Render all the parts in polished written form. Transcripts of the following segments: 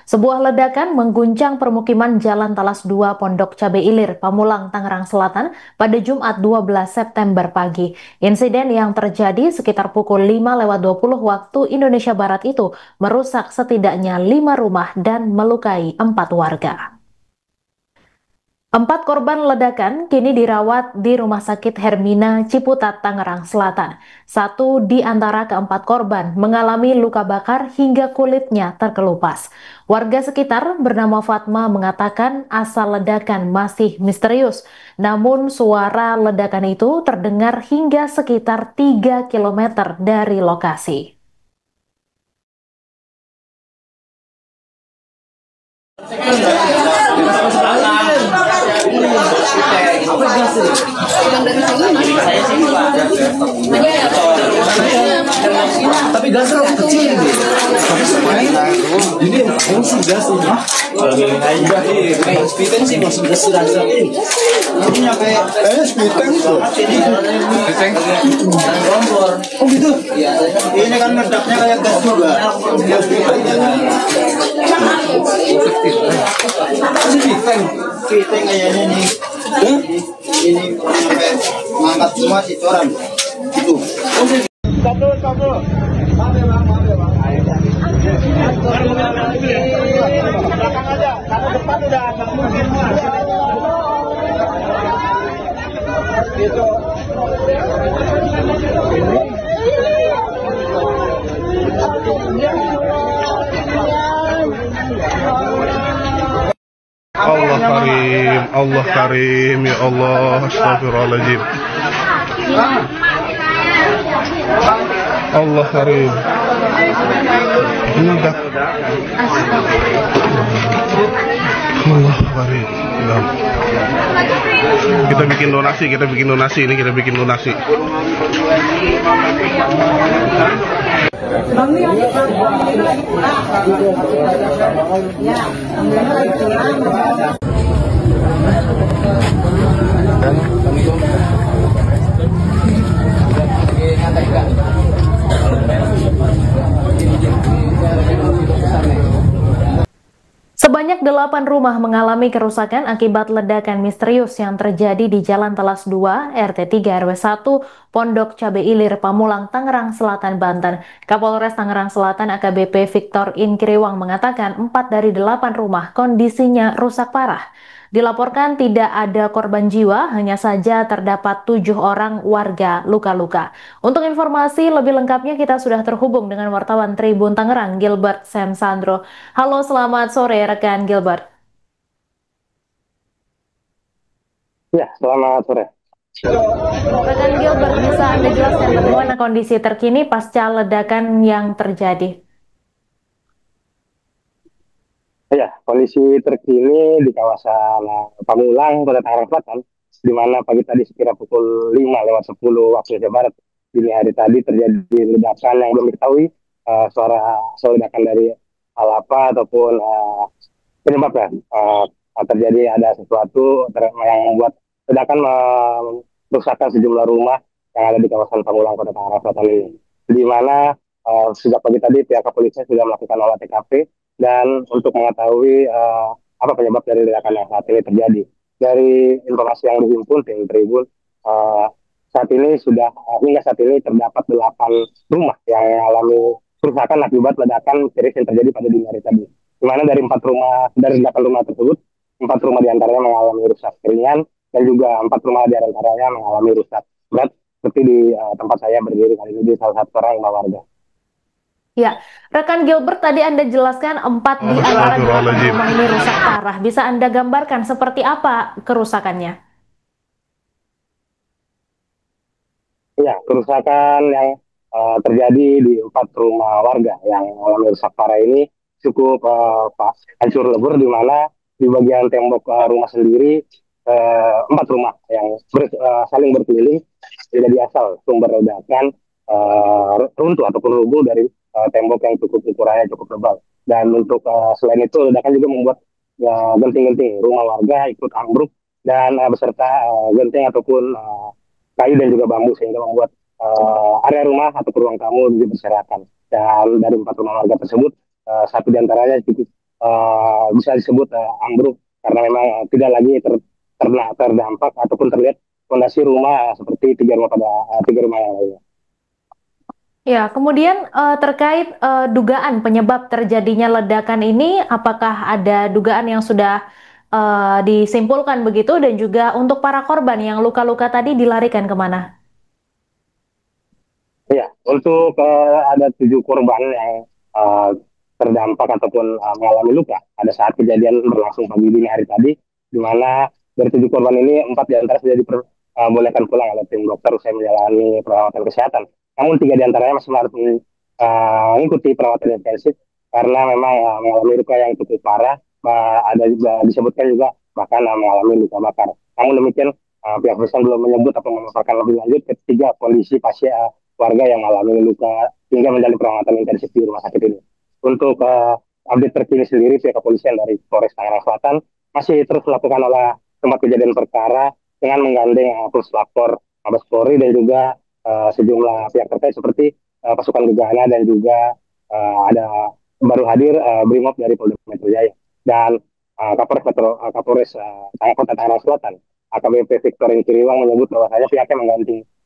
Sebuah ledakan mengguncang permukiman Jalan Talas 2 Pondok Cabe Ilir, Pamulang, Tangerang Selatan pada Jumat 12 September pagi. Insiden yang terjadi sekitar pukul 5:20 waktu Indonesia Barat itu merusak setidaknya 5 rumah dan melukai 4 warga. 4 korban ledakan kini dirawat di Rumah Sakit Hermina Ciputat, Tangerang Selatan. Satu di antara keempat korban mengalami luka bakar hingga kulitnya terkelupas. Warga sekitar bernama Fatma mengatakan asal ledakan masih misterius. Namun suara ledakan itu terdengar hingga sekitar 3 km dari lokasi. Tapi gasnya kecil ini. Jadi fungsi gas ini. Kayak spiten sih masih gas rasa ini. Ini kayak spiten tuh. Spiten. Oh gitu. Ini kan meledaknya kayak gas juga. Spiten kayaknya nih. Ini sampai mengangkat semua si coran. Itu. Satu. Maaf ya bang. Belakang aja, karena depan udah nggak mungkin. Gitu. Allah karim, ya Allah, astagfirullahaladzim. Allah karim. Udah. Allah karim. Ya. Kita bikin donasi ini, kita bikin donasi. Sebanyak 8 rumah mengalami kerusakan akibat ledakan misterius yang terjadi di Jalan Talas 2, RT 3 RW 1, Pondok Cabe Ilir, Pamulang, Tangerang Selatan, Banten. Kapolres Tangerang Selatan AKBP Victor Inkriwang mengatakan 4 dari 8 rumah kondisinya rusak parah. Dilaporkan tidak ada korban jiwa, hanya saja terdapat 7 orang warga luka-luka. Untuk informasi lebih lengkapnya kita sudah terhubung dengan wartawan Tribun Tangerang, Gilbert Sam Sandro. Halo, selamat sore rekan Gilbert. Ya, selamat sore. Rekan Gilbert, bisa Anda jelaskan bagaimana kondisi terkini pasca ledakan yang terjadi? Ya, kondisi terkini di kawasan Pamulang, Kota Tangerang Selatan, di mana pagi tadi sekira pukul 5:10 waktu Indonesia Barat, dini hari tadi terjadi ledakan yang belum diketahui suara ledakan dari hal apa ataupun penyebabnya. Terjadi ada sesuatu yang membuat ledakan merusakkan sejumlah rumah yang ada di kawasan Pamulang, Kota Tangerang Selatan ini. Di mana sejak pagi tadi pihak kepolisian sudah melakukan olah TKP dan untuk mengetahui apa penyebab dari ledakan yang saat ini terjadi. Dari informasi yang dihimpun tim Tribun, saat ini sudah hingga saat ini terdapat 8 rumah yang mengalami kerusakan akibat ledakan misterius yang terjadi pada dini hari tadi. Di mana dari 8 rumah tersebut, 4 rumah diantaranya mengalami rusak ringan dan juga 4 rumah diantaranya mengalami rusak berat, seperti di tempat saya berdiri kali ini di salah satu orang rumah warga. Ya, rekan Gilbert, tadi Anda jelaskan 4 di antara 8 rumah ini rusak parah. Bisa Anda gambarkan seperti apa kerusakannya? Ya, kerusakan yang terjadi di 4 rumah warga yang mengalami rusak parah ini cukup hancur lebur, di mana di bagian tembok rumah sendiri 4 rumah yang saling berkeliling jadi asal sumber ledakan runtuh ataupun rubuh dari tembok yang ukurannya cukup tebal. Dan untuk selain itu ledakan juga membuat genting-genting rumah warga ikut ambruk dan beserta genting ataupun kayu dan juga bambu, sehingga membuat area rumah atau ruang tamu berserakan. Dan dari 4 rumah warga tersebut, satu diantaranya bisa disebut ambruk karena memang tidak lagi terdampak ataupun terlihat fondasi rumah seperti tiga rumah yang lainnya. Ya, kemudian terkait dugaan penyebab terjadinya ledakan ini, apakah ada dugaan yang sudah disimpulkan begitu, dan juga untuk para korban yang luka-luka tadi dilarikan kemana? Ya, untuk ada 7 korban yang uh, terdampak ataupun mengalami luka pada saat kejadian berlangsung pagi dini hari tadi, di mana dari 7 korban ini 4 diantara sudah diperbolehkan pulang oleh tim dokter usai menjalani perawatan kesehatan. Namun 3 diantaranya masih harus mengikuti perawatan intensif karena memang mengalami luka yang cukup parah. Ada juga disebutkan juga bahkan mengalami luka bakar. Namun demikian pihak perusahaan belum menyebut atau memaparkan lebih lanjut ketiga kondisi pasien warga yang mengalami luka hingga menjalani perawatan intensif di rumah sakit ini. Untuk update terkini sendiri, pihak kepolisian dari Polres Tangerang Selatan masih terus melakukan olah tempat kejadian perkara dengan menggandeng puslapor Mabes Polri dan juga sejumlah pihak terkait seperti pasukan gegana dan juga ada baru hadir Brimob dari Polda Metro Jaya dan Kapolres Kota Tangerang Selatan AKBP Victor Kiriwang menyebut bahwasanya pihaknya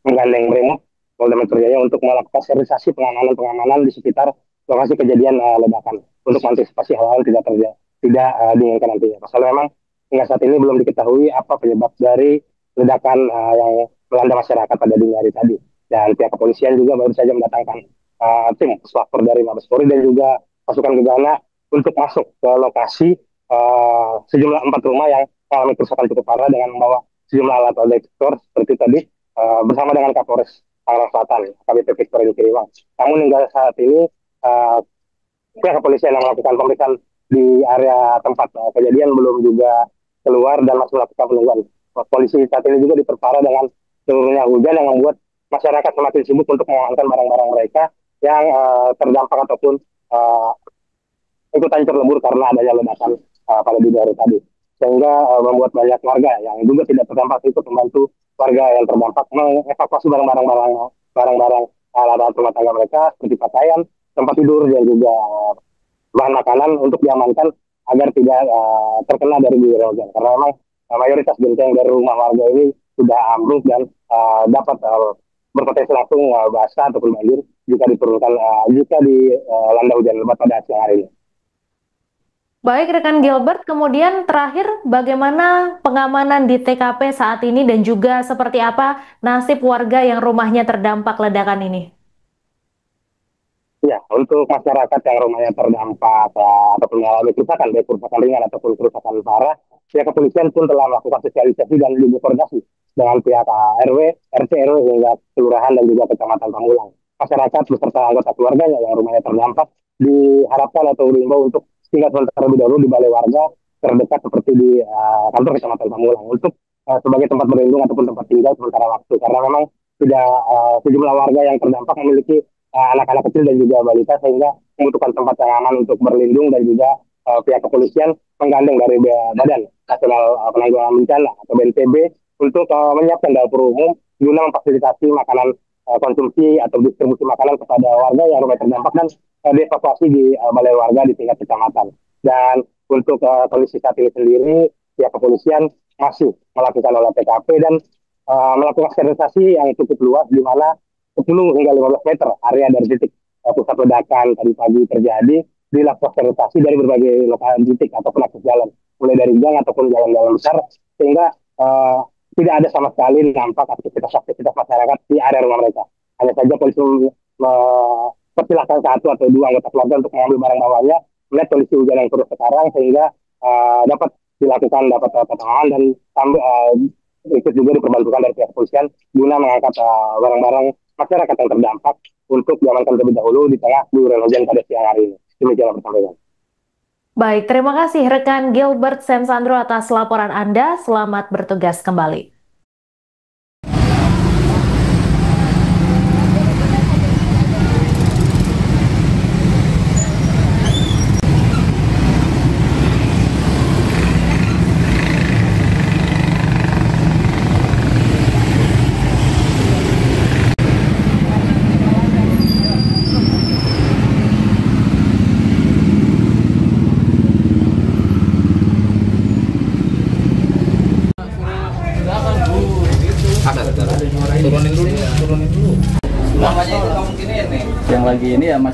menggandeng Brimob Polda Metro Jaya untuk melakukan sterilisasi pengamanan di sekitar lokasi kejadian ledakan untuk mengantisipasi hal-hal tidak diinginkan nantinya. Pasalnya memang hingga saat ini belum diketahui apa penyebab dari ledakan yang melanda masyarakat pada dini hari tadi. Dan pihak kepolisian juga baru saja mendatangkan tim puslapor dari Mabes Polri dan juga pasukan gegana untuk masuk ke lokasi sejumlah 4 rumah yang mengalami kerusakan cukup parah dengan membawa sejumlah alat detektor seperti tadi bersama dengan Kapolres Tangerang Selatan, AKBP Victor Kiriwang. Namun hingga saat ini pihak kepolisian yang melakukan pemeriksaan di area tempat kejadian belum juga keluar dan masih melakukan penungguan. Polisi saat ini juga diperparah dengan turunnya hujan yang membuat masyarakat semakin sibuk untuk mengamankan barang-barang mereka yang terdampak ataupun ikut hancur lebur karena adanya ledakan pada dini hari tadi. Sehingga membuat banyak warga yang juga tidak terdampak ikut membantu warga yang terdampak mengevakuasi barang-barang alat rumah tangga mereka seperti pakaian, tempat tidur dan juga bahan makanan untuk diamankan agar tidak terkena dari guyur hujan. Karena memang mayoritas genteng dari rumah warga ini sudah ambruk dan dapat berpotensi langsung basah ataupun banjir jika diturunkan jika dilanda hujan lebat pada siang hari ini. Baik rekan Gilbert, kemudian terakhir bagaimana pengamanan di TKP saat ini dan juga seperti apa nasib warga yang rumahnya terdampak ledakan ini? Ya, untuk masyarakat yang rumahnya terdampak ataupun mengalami kerusakan, baik kerusakan ringan ataupun kerusakan parah, pihak kepolisian pun telah melakukan sosialisasi dan juga koordinasi dengan pihak RW, RT, RW hingga kelurahan dan juga kecamatan Pamulang. Masyarakat beserta anggota keluarganya yang rumahnya terdampak diharapkan atau diimbau untuk tinggal terlebih dahulu di balai warga terdekat seperti di kantor kecamatan Pamulang untuk sebagai tempat berlindung ataupun tempat tinggal sementara waktu karena memang tidak sejumlah warga yang terdampak memiliki anak-anak kecil dan juga balita sehingga membutuhkan tempat yang aman untuk berlindung dan juga pihak kepolisian menggandeng dari Badan Nasional Penanggulangan Bencana atau BNPB untuk menyiapkan dapur umum guna memfasilitasi makanan konsumsi atau distribusi makanan kepada warga yang rumah terdampak dan dievakuasi di balai warga di tingkat kecamatan. Dan untuk kondisi saat ini sendiri, pihak kepolisian masih melakukan olah TKP dan melakukan sterilisasi yang cukup luas di mana 10 hingga 15 meter area dari titik pusat ledakan tadi pagi terjadi dilakukan sterilisasi dari berbagai lokasi titik ataupun akses jalan, mulai dari gang ataupun jalan-jalan besar sehingga tidak ada sama sekali nampak aktivitas masyarakat di area rumah mereka. Hanya saja polisi persilahkan 1 atau 2 anggota keluarga untuk mengambil barang bawahnya melihat kondisi hujan yang terus sekarang sehingga dapat dilakukan pertolongan dan ikut juga diperbantukan dari pihak kepolisian guna mengangkat barang-barang masyarakat yang terdampak untuk diamankan terlebih dahulu di tengah guyuran hujan pada siang hari ini. Demikian persampaian. Baik, terima kasih rekan Gilbert Sensandro atas laporan Anda. Selamat bertugas kembali.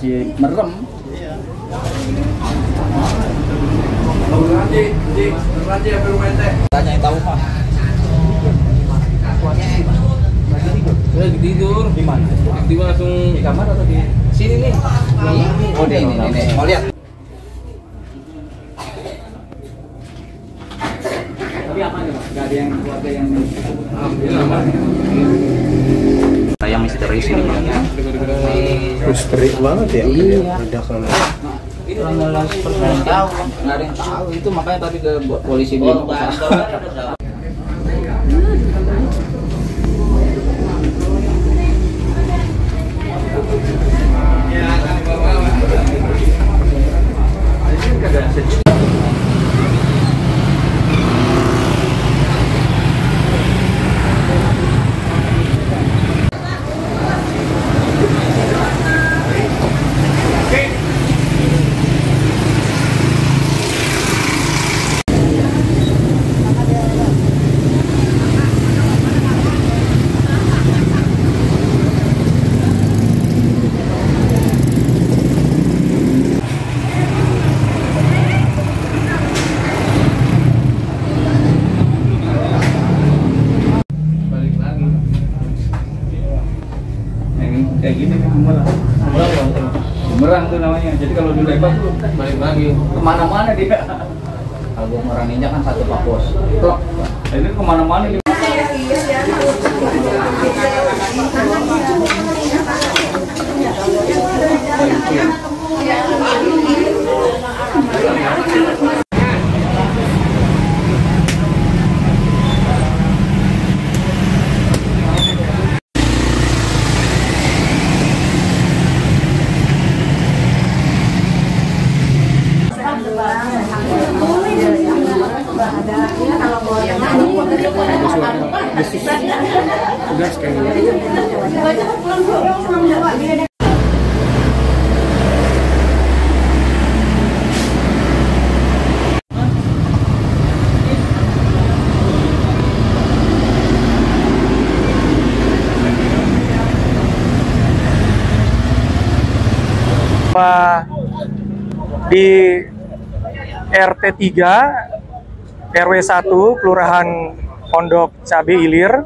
masih merem. Tanya yang tahu Pak. Lagi tidur. Di mana? Di langsung di kamar atau di sini nih? Oh, ini. Mau lihat? Tapi apa nih, Pak? Gak ada yang keluarga yang Alhamdulillah. yang misterius ini. Misteri banget ya. Iya. Ledakan. Itu nggak tahu, nggak ada yang tahu. Itu makanya tadi ke polisi bilang. Kayak gini bumerang tuh namanya. Jadi kalau dilempar tuh balik lagi kemana-mana dia. Kalau bumerang ninja kan satu Pak Bos. Ini kemana-mana dia. Di RT 3 RW 1 Kelurahan Pondok Cabe Ilir,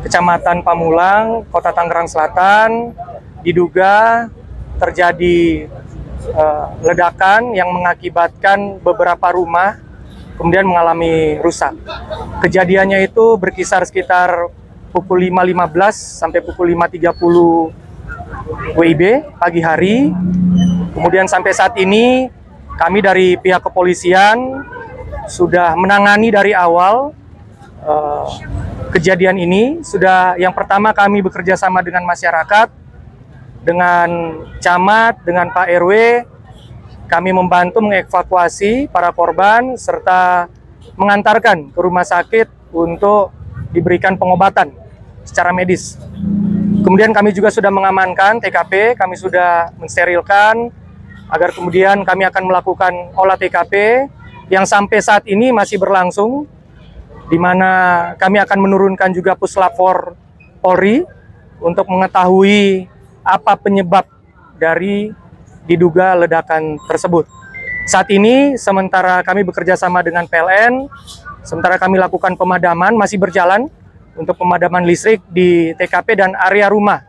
Kecamatan Pamulang, Kota Tangerang Selatan, diduga terjadi ledakan yang mengakibatkan beberapa rumah kemudian mengalami rusak. Kejadiannya itu berkisar sekitar pukul 5.15 sampai pukul 5.30 WIB pagi hari. Kemudian sampai saat ini kami dari pihak kepolisian sudah menangani dari awal kejadian ini. Sudah yang pertama kami bekerja sama dengan masyarakat, dengan camat, dengan Pak RW. Kami membantu mengevakuasi para korban serta mengantarkan ke rumah sakit untuk diberikan pengobatan secara medis. Kemudian kami juga sudah mengamankan TKP, kami sudah mensterilkan agar kemudian kami akan melakukan olah TKP yang sampai saat ini masih berlangsung, di mana kami akan menurunkan juga Puslap 4 Polri untuk mengetahui apa penyebab dari diduga ledakan tersebut. Saat ini sementara kami bekerja sama dengan PLN, sementara kami lakukan pemadaman, masih berjalan untuk pemadaman listrik di TKP dan area rumah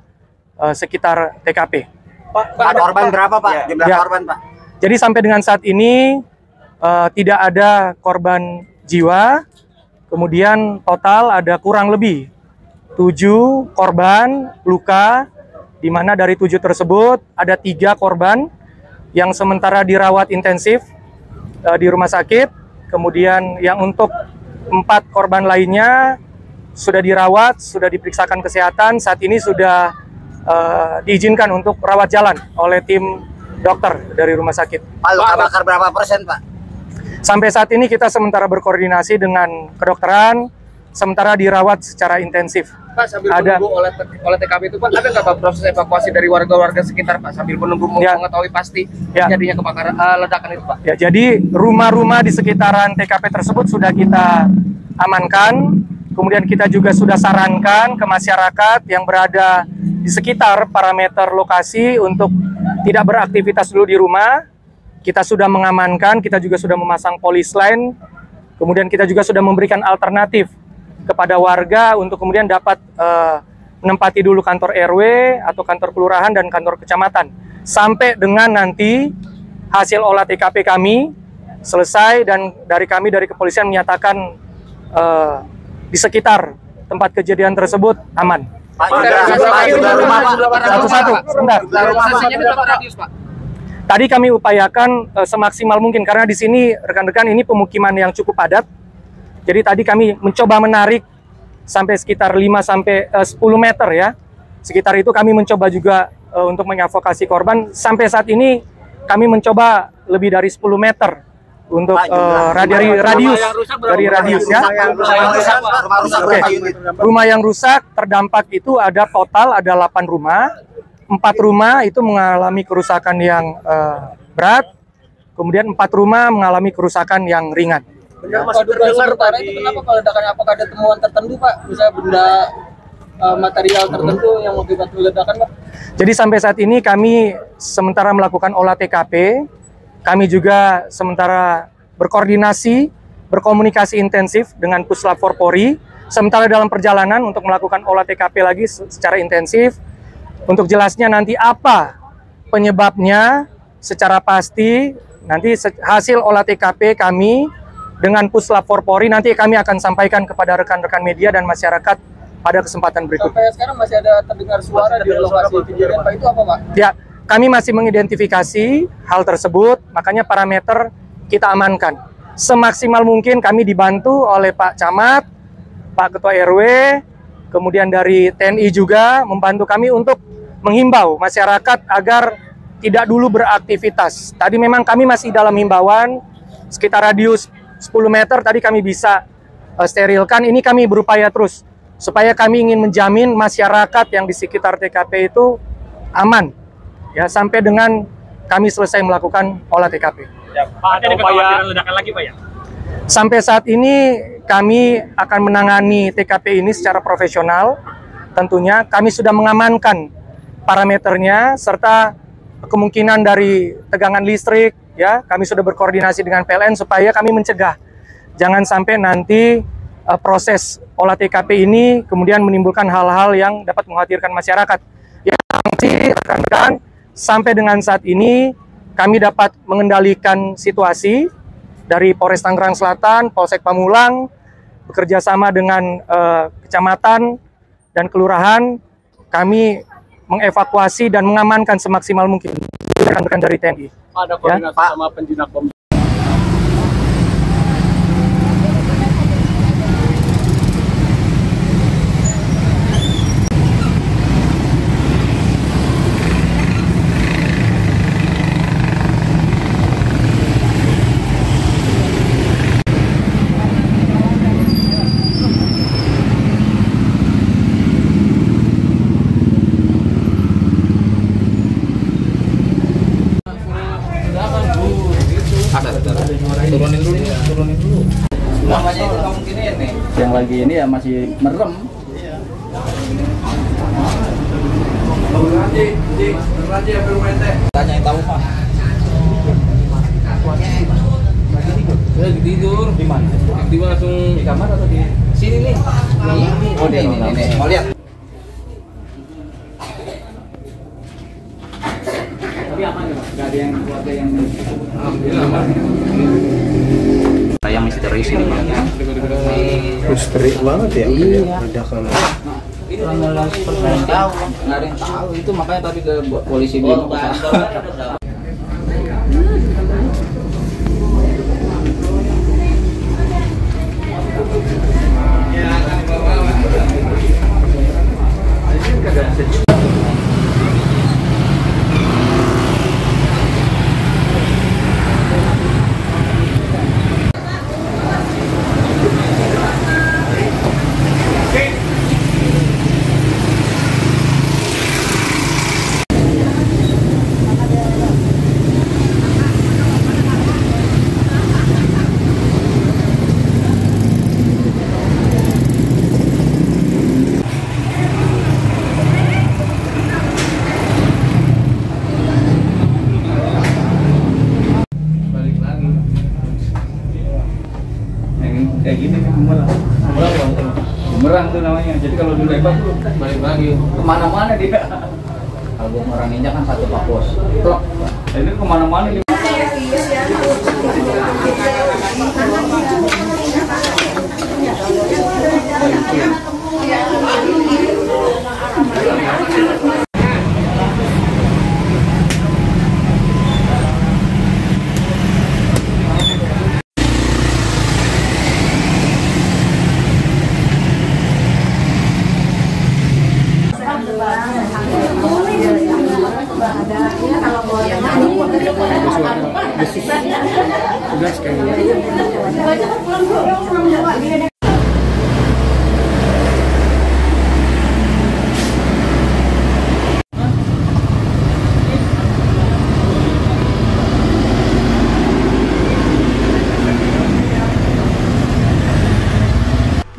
sekitar TKP. Pak, korban berapa Pak? Jumlah korban Pak? Jadi sampai dengan saat ini tidak ada korban jiwa. Kemudian total ada kurang lebih 7 korban luka, di mana dari 7 tersebut ada 3 korban yang sementara dirawat intensif di rumah sakit. Kemudian yang untuk 4 korban lainnya sudah dirawat, sudah diperiksakan kesehatan, saat ini sudah diizinkan untuk rawat jalan oleh tim dokter dari rumah sakit. Pak, luka bakar berapa persen Pak? Sampai saat ini kita sementara berkoordinasi dengan kedokteran, sementara dirawat secara intensif. Pak, sambil menunggu oleh TKP itu Pak, ada nggak Pak proses evakuasi dari warga-warga sekitar Pak, sambil menunggu mengetahui pasti jadinya kebakaran ledakan itu Pak? Ya, jadi rumah-rumah di sekitaran TKP tersebut sudah kita amankan. Kemudian kita juga sudah sarankan ke masyarakat yang berada di sekitar parameter lokasi untuk tidak beraktivitas dulu di rumah. Kita sudah mengamankan, kita juga sudah memasang polis line, kemudian kita juga sudah memberikan alternatif kepada warga untuk kemudian dapat menempati dulu kantor RW atau kantor kelurahan dan kantor kecamatan. Sampai dengan nanti hasil olah TKP kami selesai dan dari kepolisian menyatakan di sekitar tempat kejadian tersebut aman. Satu-satu, sebentar. Tadi kami upayakan semaksimal mungkin karena di sini rekan-rekan ini pemukiman yang cukup padat. Jadi tadi kami mencoba menarik sampai sekitar 5 sampai 10 meter ya. Sekitar itu kami mencoba juga untuk mengevakuasi korban. Sampai saat ini kami mencoba lebih dari 10 meter untuk radius ya. Oke. Rumah yang rusak terdampak itu ada total ada 8 rumah. 4 rumah itu mengalami kerusakan yang berat. Kemudian 4 rumah mengalami kerusakan yang ringan. Benar, Mas, dengar tadi itu kenapa peledakan? Apakah ada temuan tertentu, Pak? Misalnya benda material tertentu yang mengakibatkan ledakan, Pak? Jadi sampai saat ini kami sementara melakukan olah TKP, kami juga sementara berkoordinasi, berkomunikasi intensif dengan Puslap 4 Polri, sementara dalam perjalanan untuk melakukan olah TKP lagi secara intensif. Untuk jelasnya nanti apa penyebabnya secara pasti, nanti hasil olah TKP kami dengan Puslap 4 Polri nanti kami akan sampaikan kepada rekan-rekan media dan masyarakat pada kesempatan berikutnya. Sampai sekarang masih ada terdengar suara di lokasi kejadian, Pak. Itu apa, Pak? Ya, kami masih mengidentifikasi hal tersebut, makanya parameter kita amankan. Semaksimal mungkin kami dibantu oleh Pak Camat, Pak Ketua RW, kemudian dari TNI juga membantu kami untuk menghimbau masyarakat agar tidak dulu beraktivitas. Tadi memang kami masih dalam himbauan sekitar radius 10 meter tadi kami bisa sterilkan. Ini kami berupaya terus supaya kami ingin menjamin masyarakat yang di sekitar TKP itu aman ya sampai dengan kami selesai melakukan olah TKP. Ya, Pak, ada kekhawatiran ledakan lagi, Pak ya? Sampai saat ini kami akan menangani TKP ini secara profesional. Tentunya kami sudah mengamankan parameternya serta kemungkinan dari tegangan listrik ya, kami sudah berkoordinasi dengan PLN supaya kami mencegah jangan sampai nanti proses olah TKP ini kemudian menimbulkan hal-hal yang dapat mengkhawatirkan masyarakat. Yang rekan-rekan sampai dengan saat ini kami dapat mengendalikan situasi dari Polres Tangerang Selatan, Polsek Pamulang bekerja sama dengan kecamatan dan kelurahan, kami mengevakuasi dan mengamankan semaksimal mungkin rekan-rekan dari TNI. Ada koordinasi ya? Sama penjinak bom. Turunin dulu. Namanya itu mungkin ini. Yang lagi ini ya masih merem. Tanya yang tahu, Pak. Lagi tidur di mana? Tiba langsung di kamar atau di sini nih? Oh, ini. Mau lihat? Tapi aman ya, Pak? Gak ada yang keluarga yang alhamdulillah. Yang misterius ini Misteri banget ya. Iya. Ledakan. Ini orang tahu, nggak ada yang tahu itu makanya tadi ke polisi bilang. kayak gini nih bumerang. Bumerang tuh namanya. Jadi kalau dilempar tuh balik lagi kemana-mana dia. Kalau bumerang ninja kan satu pakos. Plok. Ini kemana-mana nih.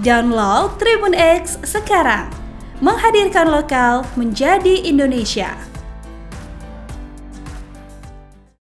Download Tribun X sekarang, menghadirkan lokal menjadi Indonesia.